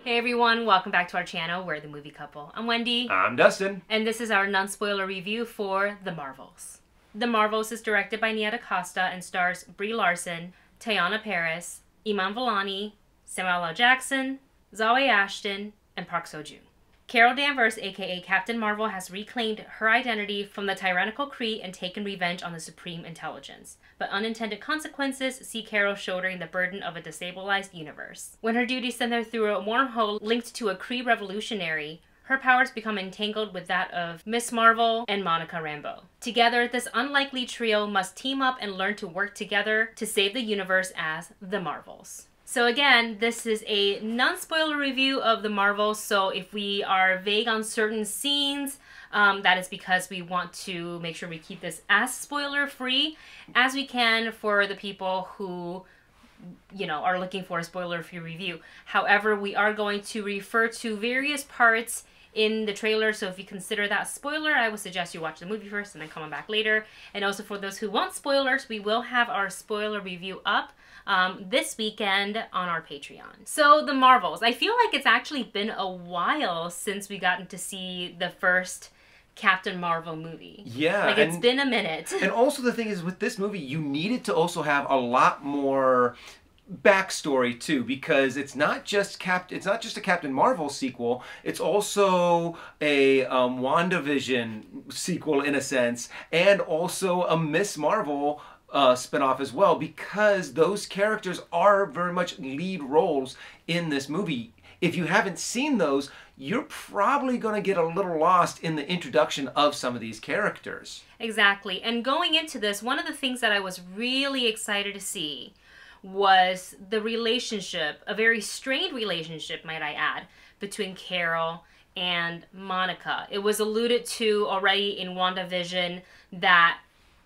Hey everyone, welcome back to our channel, We're the Movie Couple. I'm Wendy. I'm Dustin. And this is our non-spoiler review for The Marvels. The Marvels is directed by Nia DaCosta and stars Brie Larson, Teyonah Parris, Iman Vellani, Samuel L. Jackson, Zawe Ashton, and Park Seo-joon. Carol Danvers, aka Captain Marvel, has reclaimed her identity from the tyrannical Kree and taken revenge on the Supreme Intelligence. But unintended consequences see Carol shouldering the burden of a destabilized universe. When her duties send her through a wormhole linked to a Kree revolutionary, her powers become entangled with that of Ms. Marvel and Monica Rambeau. Together, this unlikely trio must team up and learn to work together to save the universe as the Marvels. So again, this is a non-spoiler review of The Marvels, so if we are vague on certain scenes, that is because we want to make sure we keep this as spoiler-free as we can for the people who, you know, are looking for a spoiler-free review. However, we are going to refer to various parts in the trailer, so if you consider that spoiler, I would suggest you watch the movie first and then come back later. And also for those who want spoilers, we will have our spoiler review up this weekend on our Patreon. So The Marvels. I feel like it's actually been a while since we gotten to see the first Captain Marvel movie. Yeah. Like, it's been a minute. And also the thing is, with this movie, you needed to also have a lot more backstory too, because it's not just a Captain Marvel sequel, it's also a WandaVision sequel in a sense, and also a Ms. Marvel spinoff as well, because those characters are very much lead roles in this movie. If you haven't seen those, you're probably going to get a little lost in the introduction of some of these characters. Exactly. And going into this, one of the things that I was really excited to see was the relationship, a very strained relationship, might I add, between Carol and Monica. It was alluded to already in WandaVision that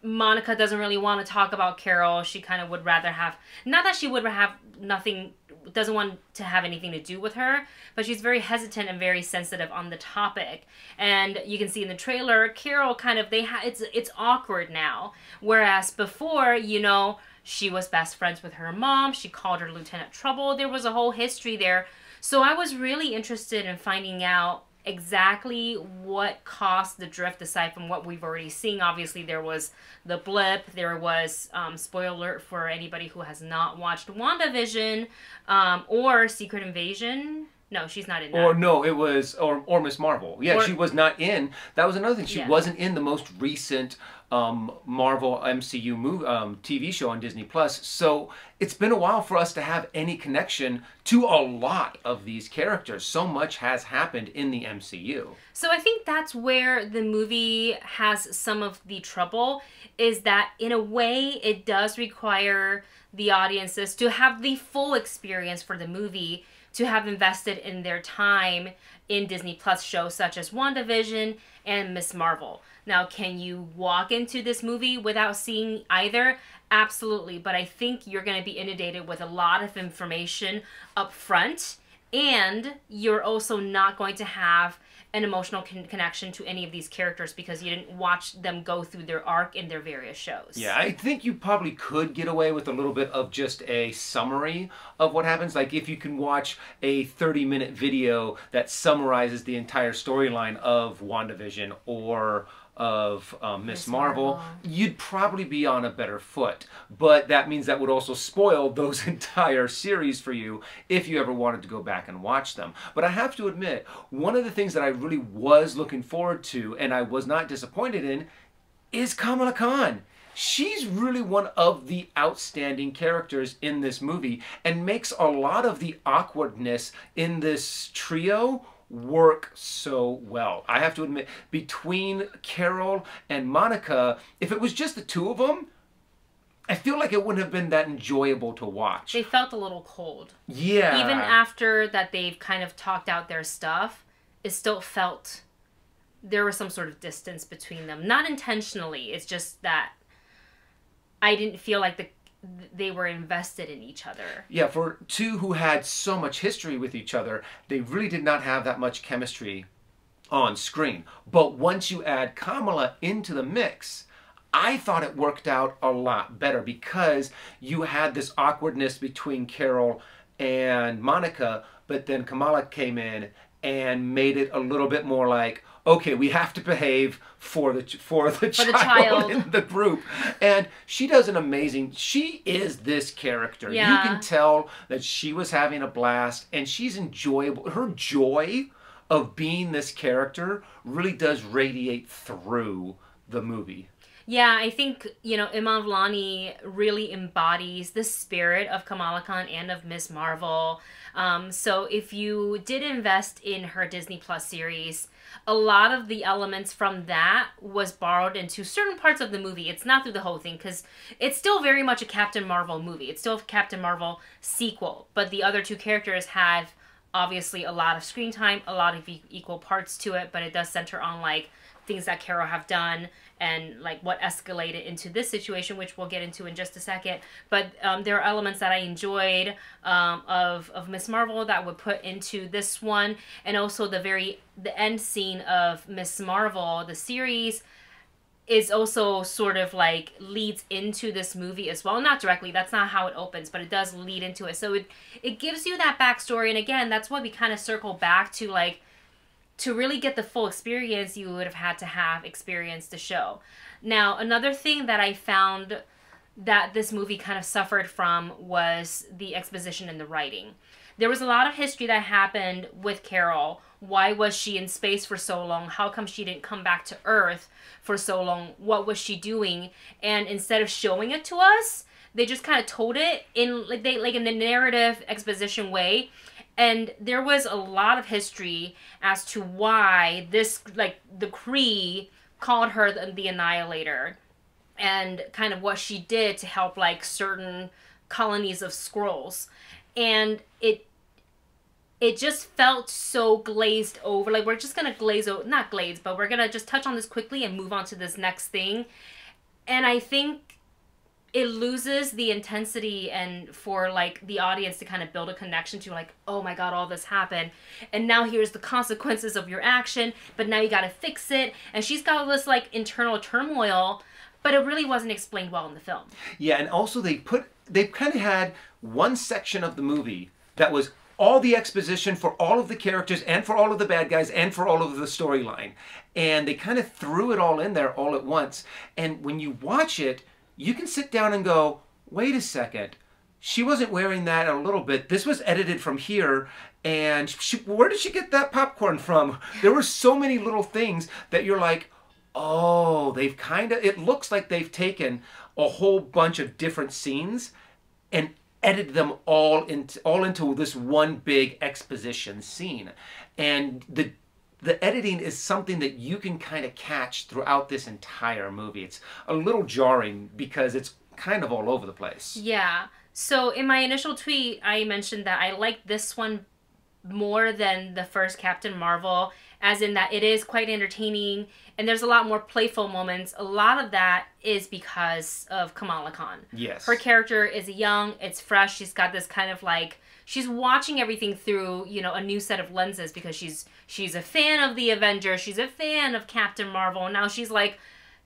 Monica doesn't really want to talk about Carol. She kind of would rather have, not that she would have nothing, doesn't want to have anything to do with her, but she's very hesitant and very sensitive on the topic. And you can see in the trailer, Carol kind of, it's awkward now. Whereas before, you know, she was best friends with her mom. She called her Lieutenant Trouble. There was a whole history there. So I was really interested in finding out exactly what caused the drift, aside from what we've already seen. Obviously, there was the blip. There was, spoiler alert for anybody who has not watched WandaVision or Secret Invasion. No, she's not in that. Or no, it was, or Ms. Marvel. Yeah, she was not in. That was another thing. She wasn't in the most recent Marvel MCU TV show on Disney+. So it's been a while for us to have any connection to a lot of these characters. So much has happened in the MCU. So I think that's where the movie has some of the trouble, is that in a way it does require the audiences to have the full experience for the movie, to have invested in their time in Disney Plus shows such as WandaVision and Ms. Marvel. Now, can you walk into this movie without seeing either? Absolutely, but I think you're going to be inundated with a lot of information up front, and you're also not going to have an emotional connection to any of these characters because you didn't watch them go through their arc in their various shows. Yeah, I think you probably could get away with a little bit of just a summary of what happens. Like if you can watch a 30-minute video that summarizes the entire storyline of WandaVision or of Ms. Marvel, you'd probably be on a better foot. But that means that would also spoil those entire series for you if you ever wanted to go back and watch them. But I have to admit, one of the things that I really was looking forward to, and I was not disappointed in, is Kamala Khan. She's really one of the outstanding characters in this movie and makes a lot of the awkwardness in this trio work so well. I have to admit, between Carol and Monica, if it was just the two of them, I feel like it wouldn't have been that enjoyable to watch. They felt a little cold. Yeah. Even after that they've kind of talked out their stuff, it still felt there was some sort of distance between them. Not intentionally, it's just that I didn't feel like they were invested in each other. Yeah, for two who had so much history with each other, they really did not have that much chemistry on screen. But once you add Kamala into the mix, I thought it worked out a lot better because you had this awkwardness between Carol and Monica, but then Kamala came in and made it a little bit more like, okay, we have to behave for the child in the group. And she does an amazing, she is this character. Yeah. You can tell that she was having a blast, and she's enjoyable. Her joy of being this character really does radiate through the movie. Yeah, I think, you know, Iman Vellani really embodies the spirit of Kamala Khan and of Ms. Marvel. So if you did invest in her Disney Plus series, a lot of the elements from that was borrowed into certain parts of the movie. It's not through the whole thing, because it's still very much a Captain Marvel movie. It's still a Captain Marvel sequel, but the other two characters have obviously a lot of screen time, a lot of equal parts to it, but it does center on like things that Carol have done and like what escalated into this situation, which we'll get into in just a second. But there are elements that I enjoyed of Miss Marvel that would put into this one, and also the end scene of Miss Marvel, the series, is also sort of like leads into this movie as well. Not directly, that's not how it opens, but it does lead into it. So it gives you that backstory, and again, that's why we kind of circle back to like, to really get the full experience, you would have had to have experienced the show. Now, another thing that I found that this movie kind of suffered from was the exposition and the writing. There was a lot of history that happened with Carol. Why was she in space for so long? How come she didn't come back to Earth for so long? What was she doing? And instead of showing it to us, they just kind of told it in in a narrative exposition way. And there was a lot of history as to why this, like, the Kree called her the Annihilator, and kind of what she did to help, like, certain colonies of Skrulls. And it just felt so glazed over. Like, we're just going to glaze over, not glaze, but we're going to just touch on this quickly and move on to this next thing. And I think it loses the intensity, and for like the audience to kind of build a connection to like, oh my god, all this happened, and now here's the consequences of your action, but now you got to fix it. And she's got all this like internal turmoil, but it really wasn't explained well in the film. Yeah, and also they kind of had one section of the movie that was all the exposition for all of the characters and for all of the bad guys and for all of the storyline, and they kind of threw it all in there all at once. And when you watch it, you can sit down and go, wait a second, she wasn't wearing that a little bit. This was edited from here, and where did she get that popcorn from? There were so many little things that you're like, oh, they've kind of, it looks like they've taken a whole bunch of different scenes and edited them all into this one big exposition scene. And the editing is something that you can kind of catch throughout this entire movie. It's a little jarring because it's kind of all over the place. Yeah. So in my initial tweet, I mentioned that I liked this one more than the first Captain Marvel, as in that it is quite entertaining and there's a lot more playful moments. A lot of that is because of Kamala Khan. Yes. Her character is young, it's fresh, she's got this kind of like, she's watching everything through, you know, a new set of lenses, because she's a fan of the Avengers, she's a fan of Captain Marvel, and now she's like,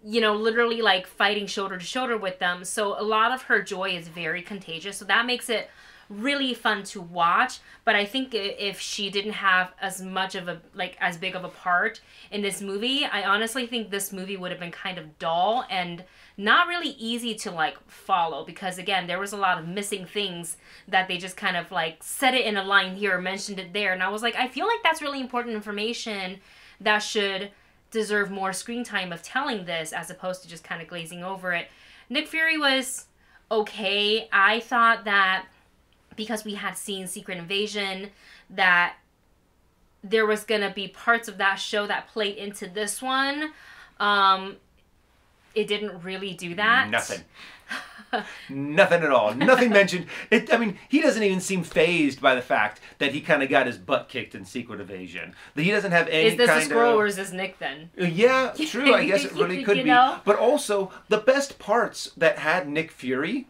you know, literally like fighting shoulder to shoulder with them. So a lot of her joy is very contagious. So that makes it really fun to watch. But I think if she didn't have as much of a, like, as big of a part in this movie, I honestly think this movie would have been kind of dull and not really easy to like follow, because again, there was a lot of missing things that they just kind of like said it in a line here, mentioned it there, and I was like, I feel like that's really important information that should deserve more screen time of telling this, as opposed to just kind of glazing over it. Nick Fury was okay. I thought that because we had seen Secret Invasion, that there was gonna be parts of that show that played into this one. It didn't really do that. Nothing. Nothing at all. Nothing mentioned. I mean, he doesn't even seem fazed by the fact that he kind of got his butt kicked in Secret Invasion. That he doesn't have any kind of... Is this a Skrull or is this Nick then? Yeah, true. I guess it really could be. Know? But also, the best parts that had Nick Fury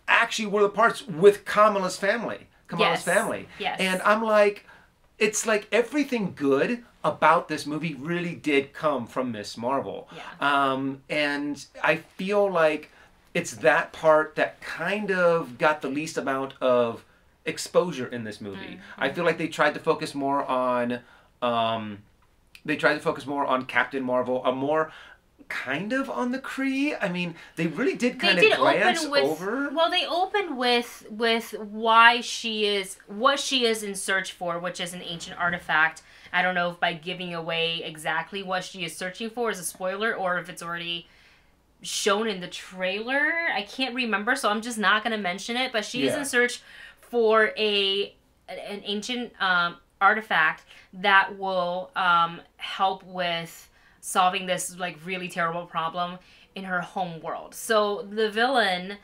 actually were the parts with Kamala's family. Family. Yes. And I'm like, it's like everything good about this movie really did come from Miss Marvel. Yeah. And I feel like it's that part that kind of got the least amount of exposure in this movie. I feel like they tried to focus more on Captain Marvel, a more kind of on the Kree. I mean, they really did kind of glance over. Well, they open with why she is what she is in search for, which is an ancient artifact. I don't know if by giving away exactly what she is searching for is a spoiler, or if it's already shown in the trailer. I can't remember, so I'm just not going to mention it. But she is in search for an ancient artifact that will help with solving this like really terrible problem in her home world. So the villain,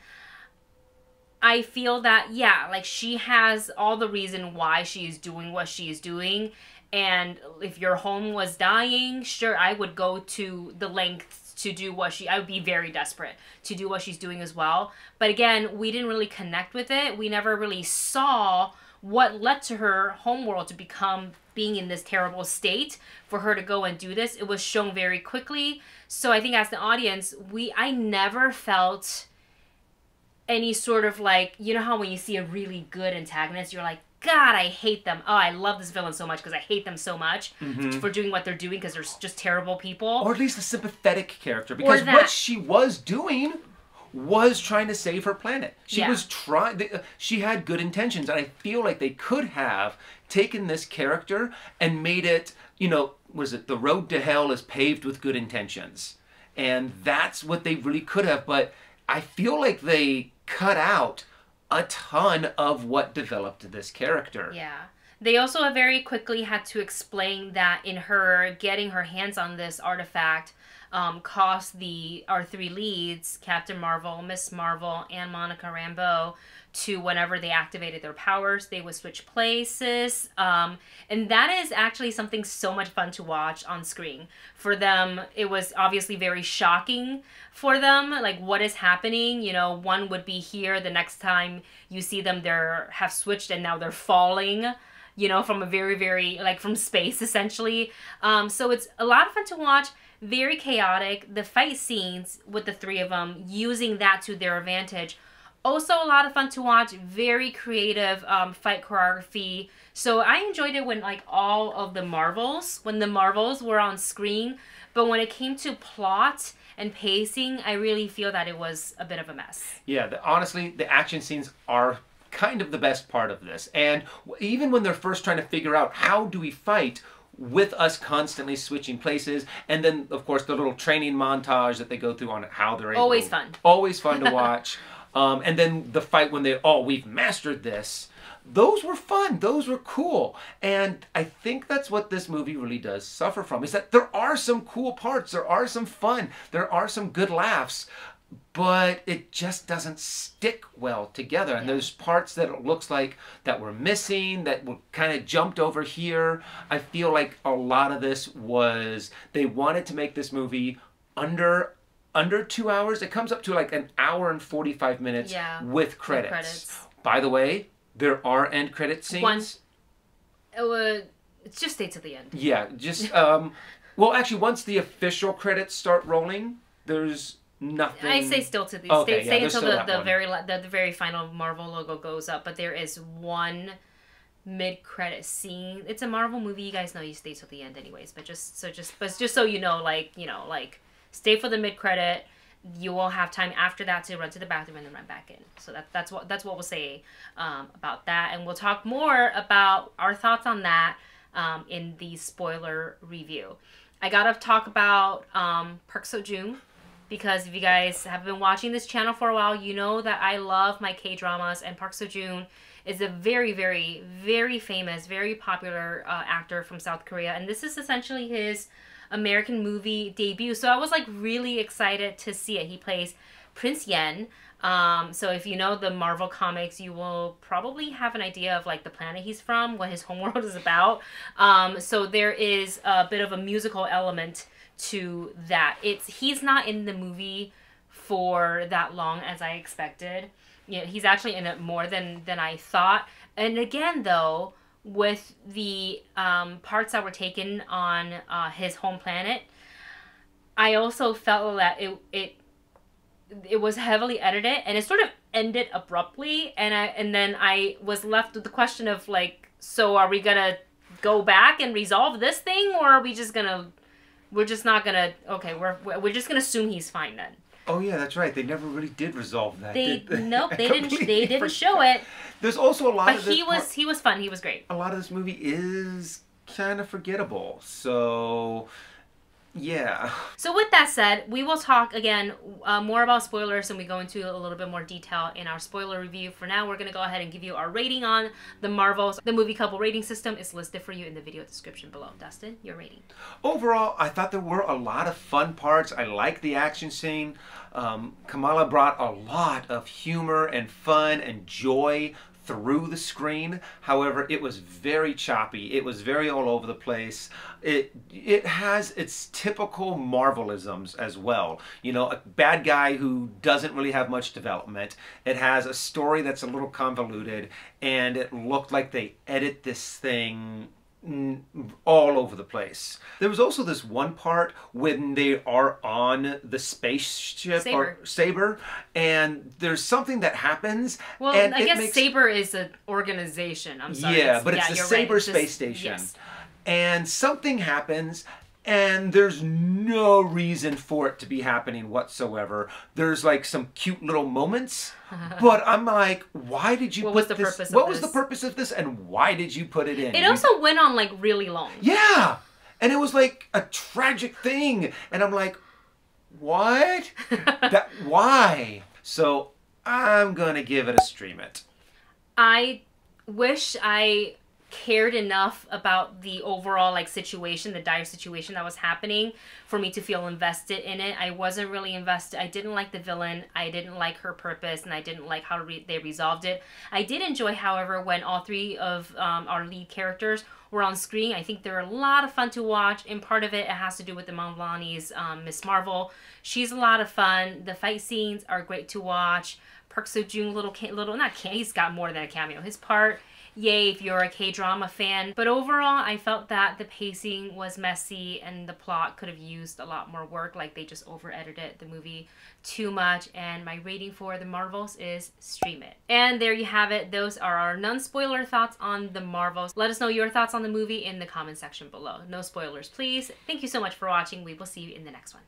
I feel that like she has all the reason why she is doing what she is doing. And if your home was dying, sure, I would go to the lengths to do what I would be very desperate to do what she's doing as well. But again, we didn't really connect with it. We never really saw what led to her homeworld to being in this terrible state for her to go and do this. It was shown very quickly. So I think as the audience, I never felt any sort of like, you know how when you see a really good antagonist, you're like, God, I hate them. Oh, I love this villain so much because I hate them so much for doing what they're doing because they're just terrible people. Or at least a sympathetic character, because what she was doing was trying to save her planet. She was trying. She had good intentions, and I feel like they could have taken this character and made it, was it the road to hell is paved with good intentions, and that's what they really could have. But I feel like they cut out a ton of what developed this character. Yeah. They also very quickly had to explain that in her getting her hands on this artifact cost our three leads, Captain Marvel, Miss Marvel, and Monica Rambeau, to whenever they activated their powers, they would switch places. And that is actually something so much fun to watch on screen. For them, it was obviously very shocking for them, like what is happening. One would be here, the next time you see them, have switched and now they're falling, from a very, very, like from space essentially. So it's a lot of fun to watch. Very chaotic. The fight scenes with the three of them, using that to their advantage. Also a lot of fun to watch. Very creative fight choreography. So I enjoyed it when when the Marvels were on screen. But when it came to plot and pacing, I really feel that it was a bit of a mess. Yeah, honestly, the action scenes are kind of the best part of this. And even when they're first trying to figure out how do we fight, with us constantly switching places, and then of course the little training montage that they go through on how they're able, always fun to watch. And then the fight when we've mastered this. Those were fun. Those were cool. And I think that's what this movie really does suffer from, is that there are some cool parts. There are some fun. There are some good laughs. But it just doesn't stick well together. And there's parts that it looks like that were missing, that were kind of jumped over here. I feel like a lot of this was, they wanted to make this movie under 2 hours. It comes up to like an hour and 45 minutes with credits. By the way, there are end credit scenes. It just stay to the end. Yeah, just, well, actually, once the official credits start rolling, there's nothing. I say still to the stay until the very final Marvel logo goes up. But there is one mid-credit scene. It's a Marvel movie. You guys know you stay till the end, anyways. But just so you know, stay for the mid-credit. You will have time after that to run to the bathroom and then run back in. So that's what we'll say about that, and we'll talk more about our thoughts on that in the spoiler review. I gotta talk about Park Seo-joon. Because if you guys have been watching this channel for a while, you know that I love my K-dramas, and Park Seo-joon is a very, very, very famous, very popular actor from South Korea, and this is essentially his American movie debut. So I was really excited to see it. He plays Prince Yen. So if you know the Marvel comics, you will probably have an idea of the planet he's from, what his homeworld is about. So there is a bit of a musical element to that. He's not in the movie for that long as I expected. He's actually in it more than I thought. And again, though, with the parts that were taken on his home planet, I also felt that it was heavily edited, and it sort of ended abruptly, and then I was left with the question of like, so are we gonna go back and resolve this thing, or are we just gonna, we're just not gonna, okay, we're just gonna assume he's fine then. Oh yeah, that's right. They never really did resolve that. Nope, they didn't show it. There's also a lot of this. But he was fun. He was great. A lot of this movie is kind of forgettable. So yeah. So with that said, we will talk again more about spoilers, and we go into a little bit more detail in our spoiler review. For now, we're going to go ahead and give you our rating on The Marvels. The movie couple rating system is listed for you in the video description below. Dustin, your rating. Overall, I thought there were a lot of fun parts. I liked the action scene. Kamala brought a lot of humor and fun and joy through the screen. However, it was very choppy. It was very all over the place. It has its typical Marvelisms as well. You know, a bad guy who doesn't really have much development. It has a story that's a little convoluted, and it looked like they edit this thing all over the place. There was also this one part when they are on the spaceship or S.A.B.E.R, and there's something that happens. Well, and I guess S.A.B.E.R is an organization. I'm sorry. Yeah, but it's the S.A.B.E.R right. space station. Yes. And something happens, and there's no reason for it to be happening whatsoever. There's like some cute little moments, but I'm like, why did you put this? What was the purpose of this, and why did you put it in? It also went on like really long. Yeah, and it was like a tragic thing, and I'm like, what? Why? So I'm gonna give it a stream it. I wish I cared enough about the overall like situation, the dire situation that was happening, for me to feel invested in it. I wasn't really invested. I didn't like the villain. I didn't like her purpose, and I didn't like how they resolved it. I did enjoy, however, when all three of our lead characters were on screen. I think they're a lot of fun to watch, and part of it has to do with Iman Vellani's Miss Marvel. She's a lot of fun. The fight scenes are great to watch. Park Seo-joon, he's got more than a cameo. His part, yay if you're a K-drama fan. But overall, I felt that the pacing was messy and the plot could have used a lot more work. Like, they just over-edited the movie too much. And my rating for The Marvels is stream it. And there you have it. Those are our non-spoiler thoughts on The Marvels. Let us know your thoughts on the movie in the comment section below. No spoilers, please. Thank you so much for watching. We will see you in the next one.